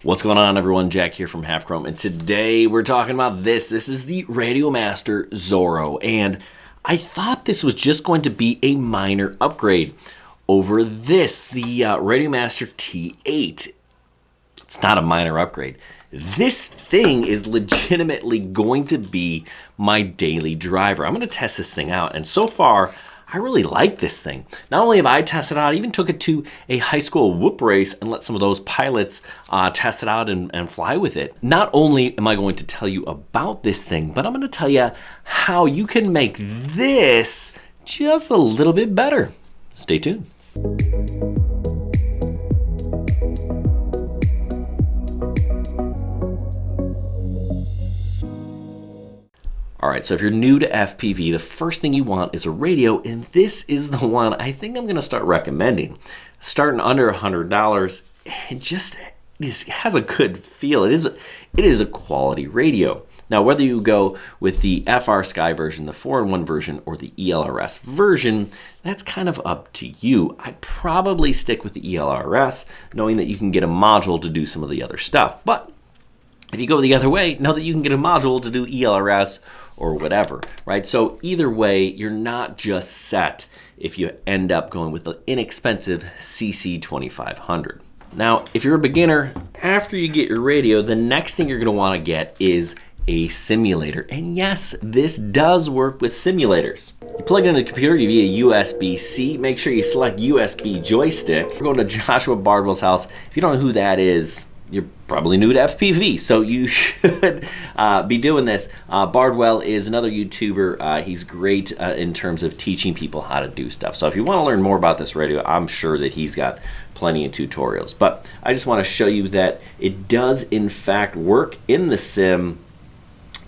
What's going on, everyone? Jack here from Half Chrome, and today we're talking about this. This is the Radiomaster Zorro, and I thought this was just going to be a minor upgrade over this, the Radiomaster T8. It's not a minor upgrade. This thing is legitimately going to be my daily driver. I'm going to test this thing out, and so far, I really like this thing. Not only have I tested it out, I even took it to a high school whoop race and let some of those pilots test it out and fly with it. Not only am I going to tell you about this thing, but I'm going to tell you how you can make this just a little bit better. Stay tuned. All right, so if you're new to FPV, the first thing you want is a radio, and this is the one I think I'm gonna start recommending. Starting under $100, it has a good feel. It is a quality radio. Now, whether you go with the FR Sky version, the 4-in-1 version, or the ELRS version, that's kind of up to you. I'd probably stick with the ELRS, knowing that you can get a module to do some of the other stuff. But if you go the other way, know that you can get a module to do ELRS or whatever, right? So either way, you're not just set if you end up going with the inexpensive CC2500. Now, if you're a beginner, after you get your radio, the next thing you're gonna wanna get is a simulator. And yes, this does work with simulators. You plug it into the computer via USB-C. Make sure you select USB joystick. We're going to Joshua Bardwell's house. If you don't know who that is, you're probably new to FPV, so you should be doing this. Bardwell is another YouTuber. He's great in terms of teaching people how to do stuff. So if you want to learn more about this radio, I'm sure that he's got plenty of tutorials. But I just want to show you that it does in fact work in the sim.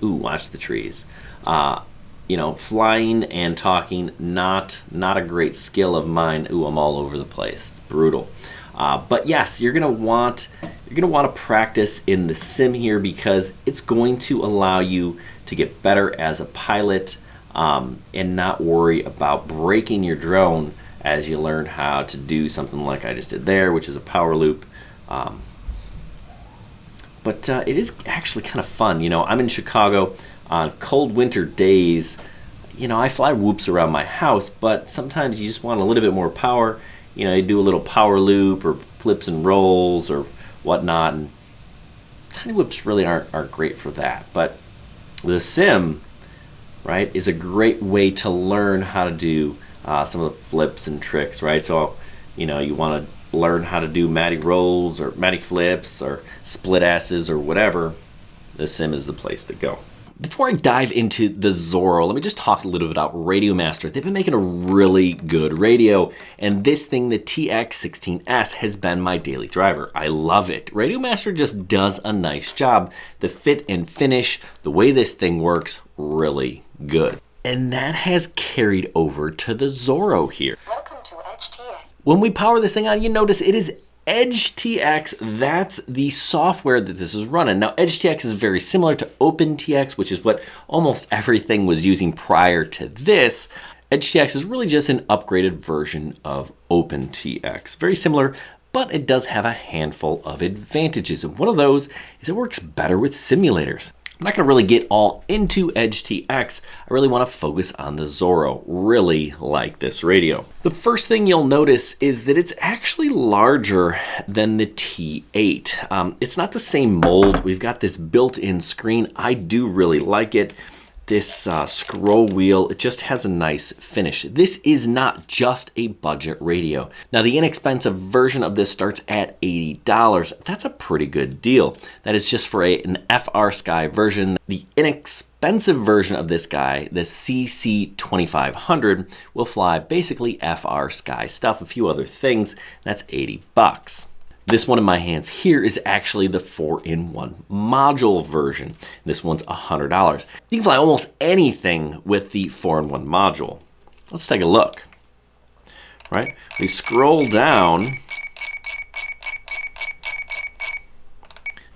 Ooh, watch the trees. You know, flying and talking, not a great skill of mine. Ooh, I'm all over the place. It's brutal. But yes, you're gonna want to practice in the sim here because it's going to allow you to get better as a pilot and not worry about breaking your drone as you learn how to do something like I just did there, which is a power loop. But it is actually kind of fun. You know, I'm in Chicago on cold winter days. You know, I fly whoops around my house, but sometimes you just want a little bit more power. You know, you do a little power loop or flips and rolls or whatnot, and tiny whoops really aren't great for that. But the sim, right, is a great way to learn how to do some of the flips and tricks, right? So, you know, you want to learn how to do Matty rolls or Matty flips or split S's or whatever, the sim is the place to go. Before I dive into the Zorro, let me just talk a little bit about Radiomaster. They've been making a really good radio, and this thing, the TX16S, has been my daily driver. I love it. Radiomaster just does a nice job. The fit and finish, the way this thing works, really good. And that has carried over to the Zorro here. Welcome to HTX. When we power this thing on, you notice it is EdgeTX. That's the software that this is running. Now, EdgeTX is very similar to OpenTX, which is what almost everything was using prior to this. EdgeTX is really just an upgraded version of OpenTX. Very similar, but it does have a handful of advantages. And one of those is it works better with simulators. I'm not gonna really get all into EdgeTX. I really wanna focus on the Zorro. Really like this radio. The first thing you'll notice is that it's actually larger than the T8. It's not the same mold. We've got this built-in screen. I do really like it. This scroll wheel, it just has a nice finish. This is not just a budget radio. Now, the inexpensive version of this starts at $80. That's a pretty good deal. That is just for an FR Sky version. The inexpensive version of this guy, the CC2500, will fly basically FR Sky stuff, a few other things. That's $80. This one in my hands here is actually the 4-in-1 module version. This one's $100. You can fly almost anything with the 4-in-1 module. Let's take a look. Right? We scroll down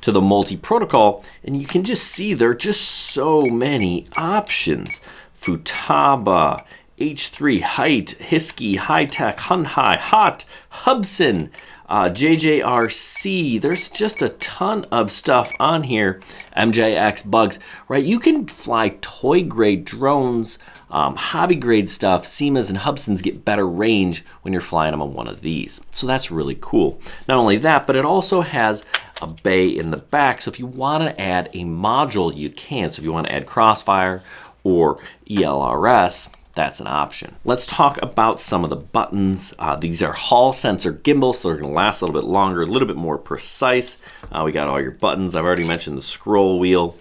to the multi-protocol, and you can just see there are just so many options. Futaba, H3, Height, Hiskey, High Tech, Hunhai, Hot, Hubson, JJRC. There's just a ton of stuff on here. MJX Bugs, right? You can fly toy grade drones, hobby grade stuff. SEMAs and Hubsons get better range when you're flying them on one of these. So that's really cool. Not only that, but it also has a bay in the back. So if you want to add a module, you can. So if you want to add Crossfire or ELRS, that's an option. Let's talk about some of the buttons. These are Hall sensor gimbals, so they're going to last a little bit longer, a little bit more precise. We got all your buttons. I've already mentioned the scroll wheel.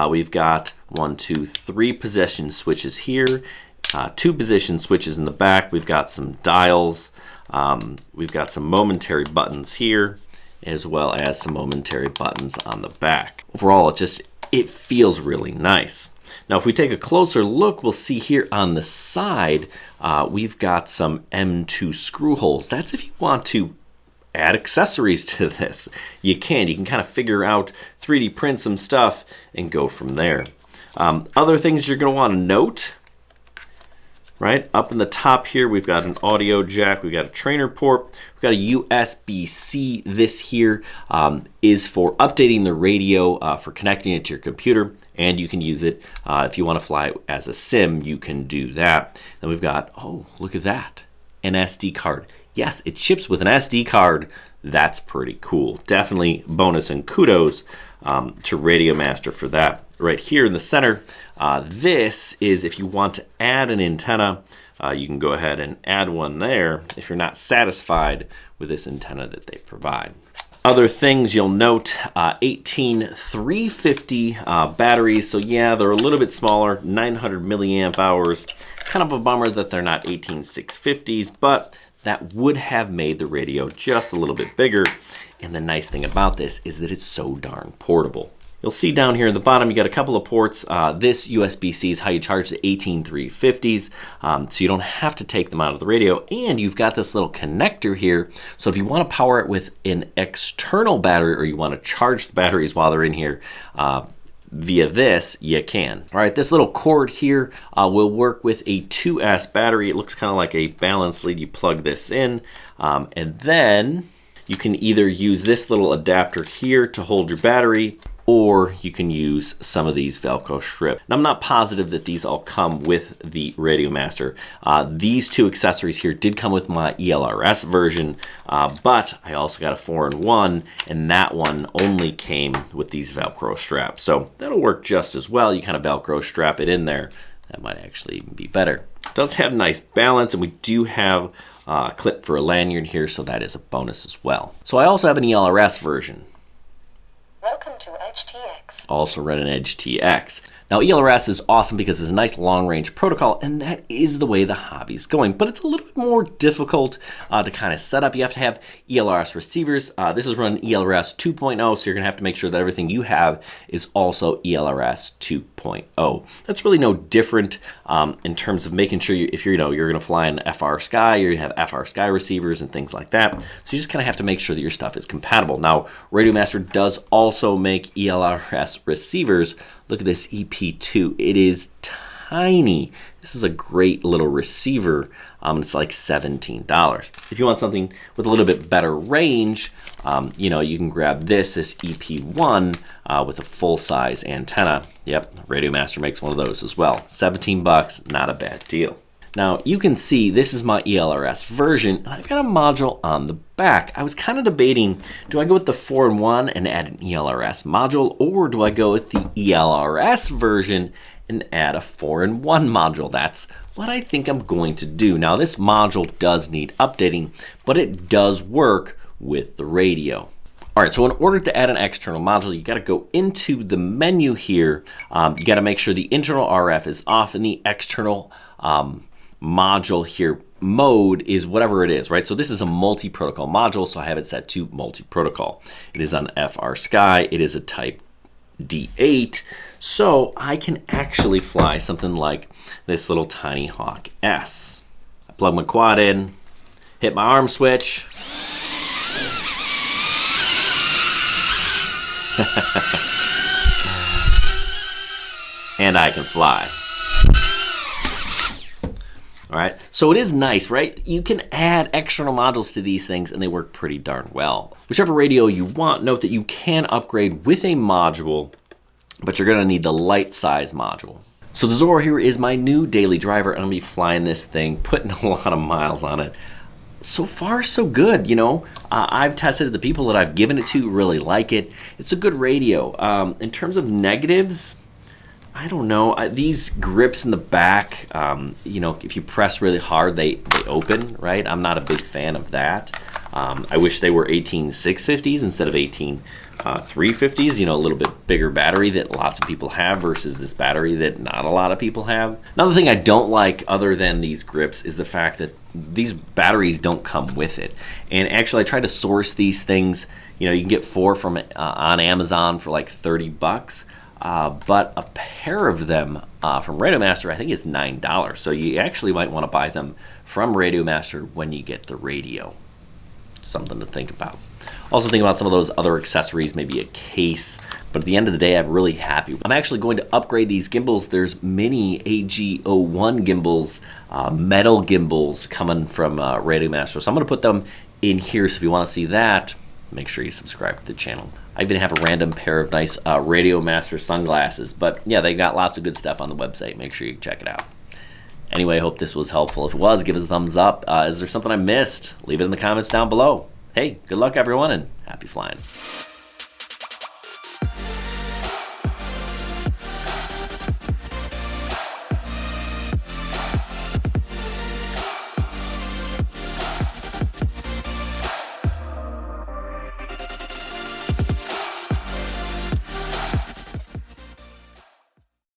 We've got 1, 2, 3 position switches here, 2 position switches in the back. We've got some dials. We've got some momentary buttons here, as well as some momentary buttons on the back. Overall, it feels really nice. Now, if we take a closer look, we'll see here on the side, we've got some M2 screw holes. That's if you want to add accessories to this. You can kind of figure out 3D print some stuff and go from there. Other things you're going to want to note, right? Up in the top here, we've got an audio jack. We've got a trainer port. We've got a USB-C. This here is for updating the radio, for connecting it to your computer. And you can use it if you want to fly as a sim, you can do that. Then we've got, oh, look at that, an SD card. Yes, it ships with an SD card. That's pretty cool. Definitely bonus and kudos to Radiomaster for that. Right here in the center, this is if you want to add an antenna, you can go ahead and add one there if you're not satisfied with this antenna that they provide. Other things you'll note, 18350 batteries. So yeah, they're a little bit smaller, 900 milliamp hours. Kind of a bummer that they're not 18650s, but that would have made the radio just a little bit bigger. And the nice thing about this is that it's so darn portable. You'll see down here at the bottom, you got a couple of ports. This USB-C is how you charge the 18350s, so you don't have to take them out of the radio. And you've got this little connector here, so if you want to power it with an external battery or you want to charge the batteries while they're in here via this, you can. All right, this little cord here will work with a 2S battery. It looks kind of like a balance lead. You plug this in, and then you can either use this little adapter here to hold your battery, or you can use some of these Velcro strips. Now, I'm not positive that these all come with the Radiomaster. These 2 accessories here did come with my ELRS version, but I also got a 4-in-1, and that one only came with these Velcro straps. So that'll work just as well. You kind of Velcro strap it in there. That might actually even be better. It does have nice balance, and we do have a clip for a lanyard here, so that is a bonus as well. So I also have an ELRS version. Welcome to EdgeTX. Also run an EdgeTX. Now, ELRS is awesome because it's a nice long-range protocol, and that is the way the hobby's going. But it's a little bit more difficult to kind of set up. You have to have ELRS receivers. This is running ELRS 2.0, so you're going to have to make sure that everything you have is also ELRS 2.0. That's really no different in terms of making sure if you're going to fly an FR Sky, or you have FR Sky receivers and things like that. So you just kind of have to make sure that your stuff is compatible. Now, Radiomaster does also make ELRS receivers. Look at this EP2. It is tiny. This is a great little receiver. It's like $17. If you want something with a little bit better range, you can grab this EP1 with a full-size antenna. Yep, Radiomaster makes one of those as well. $17, not a bad deal. Now, you can see this is my ELRS version, and I've got a module on the back. I was kind of debating, do I go with the 4-in-1 and add an ELRS module, or do I go with the ELRS version and add a 4-in-1 module? That's what I think I'm going to do. Now, this module does need updating, but it does work with the radio. All right, so in order to add an external module, you got to go into the menu here. You got to make sure the internal RF is off and the external module here mode is whatever it is, right? So this is a multi-protocol module, so I have it set to multi-protocol. It is on FR Sky. It is a type D8, so I can actually fly something like this little tiny Hawk S. I plug my quad in, hit my arm switch, and I can fly. All right, so it is nice, right? You can add external modules to these things and they work pretty darn well. Whichever radio you want, note that you can upgrade with a module, but you're gonna need the light size module. So the Zorro here is my new daily driver, and I'm gonna be flying this thing, putting a lot of miles on it. So far, so good, you know. I've tested it. The people that I've given it to really like it. It's a good radio. In terms of negatives, I don't know. These grips in the back, you know, if you press really hard, they open, right? I'm not a big fan of that. I wish they were 18 650s instead of 18 350s, you know, a little bit bigger battery that lots of people have versus this battery that not a lot of people have. Another thing I don't like other than these grips is the fact that these batteries don't come with it. And actually, I tried to source these things. You know, you can get 4 from on Amazon for like 30 bucks. But a pair of them from Radiomaster, I think, is $9. So you actually might want to buy them from Radiomaster when you get the radio. Something to think about. Also think about some of those other accessories, maybe a case. But at the end of the day, I'm really happy. I'm actually going to upgrade these gimbals. There's mini AG01 gimbals, metal gimbals coming from Radiomaster. So I'm going to put them in here. So if you want to see that, make sure you subscribe to the channel. I even have a random pair of nice Radiomaster sunglasses. But yeah, they got lots of good stuff on the website. Make sure you check it out. Anyway, I hope this was helpful. If it was, give it a thumbs up. Is there something I missed? Leave it in the comments down below. Hey, good luck everyone, and happy flying.